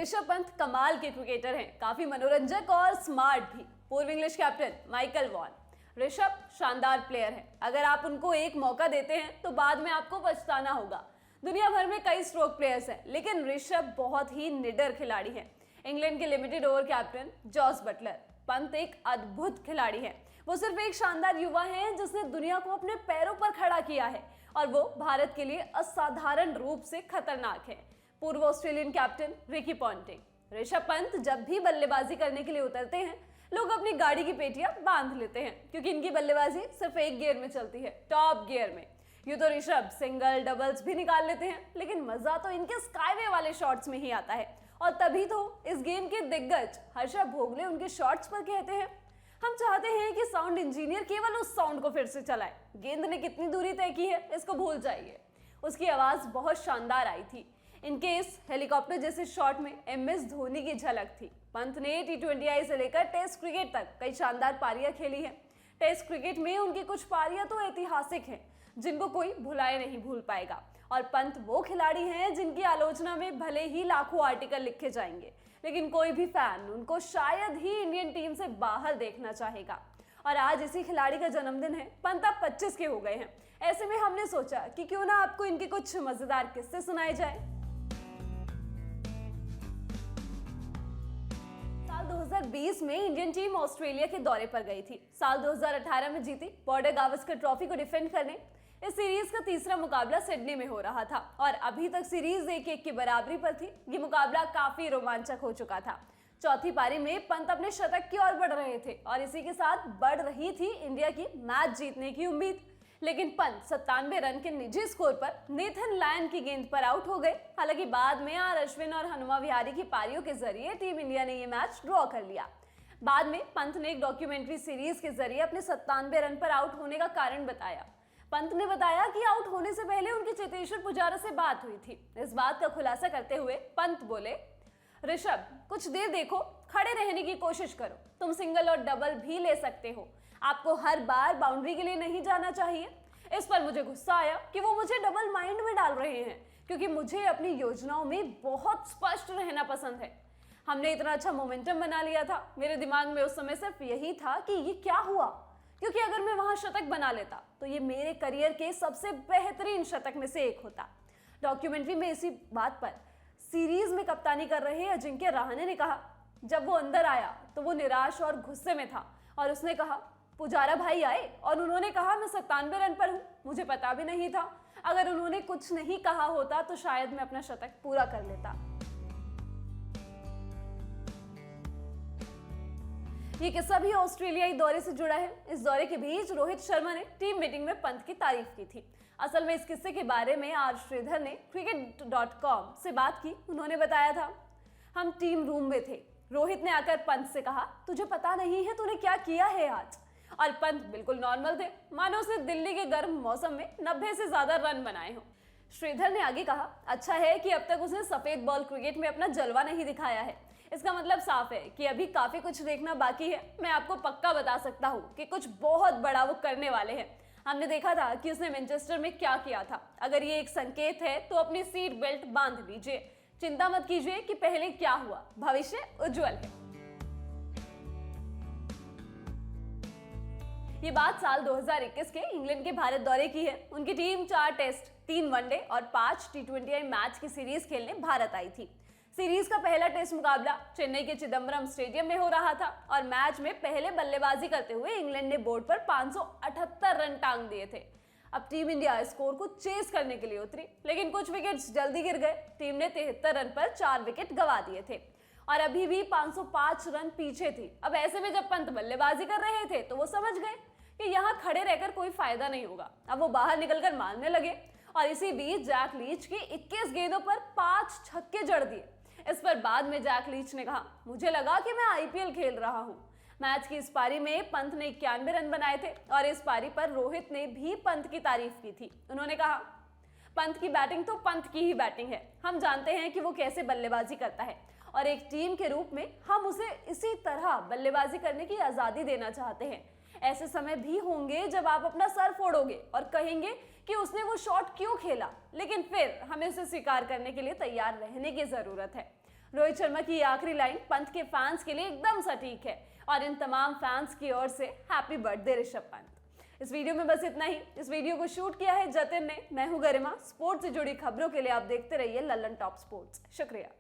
ऋषभ पंत कमाल के क्रिकेटर हैं, काफी मनोरंजक और स्मार्ट भी। पूर्व English captain Michael Vaughan. Rishabh शानदार प्लेयर हैं, अगर आप उनको एक मौका देते हैं तो बाद में आपको पछताना होगा। दुनिया भर में कई स्ट्रोक प्लेयर्स हैं, लेकिन ऋषभ बहुत ही निडर खिलाड़ी हैं। इंग्लैंड के limited over captain Jos Buttler. Pant एक अद्भुत खिलाड़ी है, वो सिर्फ एक शानदार युवा हैं जिसने दुनिया को अपने पैरों पर खड़ा किया है और वो भारत के लिए असाधारण रूप से खतरनाक है। पूर्व Australian captain Ricky Ponting. Rishabh Pant जब भी बल्लेबाजी करने के लिए उतरते हैं, लोग अपनी गाड़ी की पेटियां बांध लेते हैं, क्योंकि इनकी बल्लेबाजी सिर्फ एक गियर में चलती है, टॉप गियर में। यूं तो ऋषभ सिंगल डबल्स भी निकाल लेते हैं, लेकिन मजा तो इनके स्काईवे वाले शॉट्स में ही आता है। और तभी तो इस गेम के दिग्गज हर्षा भोगले उनके शॉट्स पर कहते हैं, हम चाहते हैं कि साउंड इंजीनियर केवल उस साउंड को फिर से चलाए। गेंद ने कितनी दूरी तय की है इसको भूल जाइए। उसकी आवाज बहुत शानदार आई थी। इनके इस हेलीकॉप्टर जैसे शॉट में MS धोनी की झलक थी। पंत ने T20I से लेकर टेस्ट क्रिकेट तक कई शानदार पारियां खेली हैं। टेस्ट क्रिकेट में उनकी कुछ पारियां तो ऐतिहासिक हैं, जिनको कोई भुलाए नहीं भूल पाएगा। और पंत वो खिलाड़ी हैं जिनकी आलोचना में भले ही लाखों आर्टिकल लिखे जाएंगे, लेकिन कोई भी फैन उनको शायद ही इंडियन टीम से बाहर देखना चाहेगा। और आज इसी खिलाड़ी का जन्मदिन है। पंत अब 25 के हो गए हैं। ऐसे में हमने सोचा कि क्यों ना आपको इनके कुछ मजेदार किस्से सुनाए जाए। साल 2020 में इंडियन टीम ऑस्ट्रेलिया के दौरे पर गई थी। साल 2018 में जीती बॉर्डर गावस्कर ट्रॉफी को डिफेंड करने। इस सीरीज का तीसरा मुकाबला सिडनी में हो रहा था और अभी तक सीरीज 1-1 की बराबरी पर थी। ये मुकाबला काफी रोमांचक हो चुका था। चौथी पारी में पंत अपने शतक की ओर बढ़ रहे थे और इसी के साथ बढ़ रही थी इंडिया की मैच जीतने की उम्मीद। लेकिन पंत 97 रन के निजी स्कोर पर नेथन लायन की गेंद पर आउट हो गए। हालांकि बाद में आर अश्विन और हनुमा विहारी की पारियों के जरिए टीम इंडिया ने ये मैच ड्रॉ कर लिया। बाद में पंत ने एक डॉक्यूमेंट्री सीरीज के जरिए अपने 97 रन पर आउट होने का कारण बताया। पंत ने बताया कि आउट होने से पहले उनकी चेतेश्वर पुजारा से बात हुई थी। इस बात का खुलासा करते हुए पंत बोले, ऋषभ कुछ देर देखो, खड़े रहने की कोशिश करो, तुम सिंगल और डबल भी ले सकते हो, आपको हर बार बाउंड्री के लिए नहीं जाना चाहिए। इस पर मुझे गुस्सा आया कि वो मुझे डबल माइंड में डाल रहे हैं, क्योंकि मुझे अपनी योजनाओं में बहुत स्पष्ट रहना पसंद है। हमने इतना अच्छा मोमेंटम बना लिया था, मेरे दिमाग में उस समय सिर्फ यही था कि ये क्या हुआ, क्योंकि अगर मैं वहां शतक बना लेता तो ये मेरे करियर के सबसे बेहतरीन शतक में से एक होता। डॉक्यूमेंट्री में इसी बात पर सीरीज में कप्तानी कर रहे अजिंक्य रहाणे ने कहा, जब वो अंदर आया तो वो निराश और गुस्से में था और उसने कहा, पुजारा भाई आए और उन्होंने कहा मैं 97 रन पर हूं, मुझे पता भी नहीं था। अगर उन्होंने कुछ नहीं कहा होता तो शायद मैं अपना शतक पूरा कर लेता। ये किस्सा भी ऑस्ट्रेलियाई दौरे से जुड़ा है। इस दौरे के बीच रोहित शर्मा ने टीम मीटिंग में पंत की तारीफ की थी। असल में इस किस्से के बारे में आर श्रीधर ने cricket.com से बात की। उन्होंने बताया था, हम टीम रूम में थे, रोहित ने आकर पंत से कहा, तुझे पता नहीं है तूने क्या किया है आज। और पंत बिल्कुल नॉर्मल थे, मानो उसने दिल्ली के गर्म मौसम में 90 से ज्यादा रन बनाए हों। श्रीधर ने आगे कहा, अच्छा है कि अब तक उसने सफेद बॉल क्रिकेट में अपना जलवा नहीं दिखाया है। इसका मतलब साफ है कि अभी काफी कुछ देखना बाकी है। मैं आपको पक्का बता सकता हूँ कि कुछ बहुत बड़ा वो करने वाले हैं। हमने देखा था कि उसने मैनचेस्टर में क्या किया था। अगर ये एक संकेत है तो अपनी सीट बेल्ट बांध लीजिए, चिंता मत कीजिए कि पहले क्या हुआ, भविष्य उज्जवल है। ये बात साल 2021 के इंग्लैंड के भारत दौरे की है। उनकी टीम 4 टेस्ट, 3 वनडे और 5 T20I मैच की सीरीज खेलने भारत आई थी। सीरीज का पहला टेस्ट मुकाबला चेन्नई के चिदम्बरम स्टेडियम में हो रहा था और मैच में पहले बल्लेबाजी करते हुए इंग्लैंड ने बोर्ड पर 578 रन टांग दिए थे। अब टीम इंडिया स्कोर को चेस करने के लिए उतरी, लेकिन कुछ विकेट्स जल्दी गिर गए। टीम ने 73 रन पर 4 विकेट गंवा दिए थे और अभी भी 505 रन पीछे थी। अब ऐसे में जब पंत बल्लेबाजी कर रहे थे तो वो समझ गए कि यहाँ खड़े रहकर कोई फायदा नहीं होगा। अब वो बाहर निकलकर मारने लगे और इसी बीच जैक लीच की 21 गेंदों पर 5 छक्के जड़ दिए। इस पर बाद में जैक लीच ने कहा, मुझे लगा कि मैं IPL खेल रहा हूं। मैच की इस पारी में पंत ने 91 रन बनाए थे और इस पारी पर रोहित ने भी पंत की तारीफ की थी। उन्होंने कहा, पंत की बैटिंग तो पंत की ही बैटिंग है, हम जानते हैं कि वो कैसे बल्लेबाजी करता है और एक टीम के रूप में हम उसे इसी तरह बल्लेबाजी करने की आजादी देना चाहते हैं। ऐसे समय भी होंगे जब आप अपना सर फोड़ोगे और कहेंगे कि उसने वो शॉट क्यों खेला, लेकिन फिर हमें उसे स्वीकार करने के लिए तैयार रहने की जरूरत है। रोहित शर्मा की ये आखिरी लाइन पंत के फैंस के लिए एकदम सटीक है और इन तमाम फैंस की ओर से हैप्पी बर्थडे ऋषभ पंत। इस वीडियो में बस इतना ही। इस वीडियो को शूट किया है जतिन ने। मैं हूं गरिमा। स्पोर्ट्स से जुड़ी खबरों के लिए आप देखते रहिए लल्लन टॉप स्पोर्ट्स। शुक्रिया।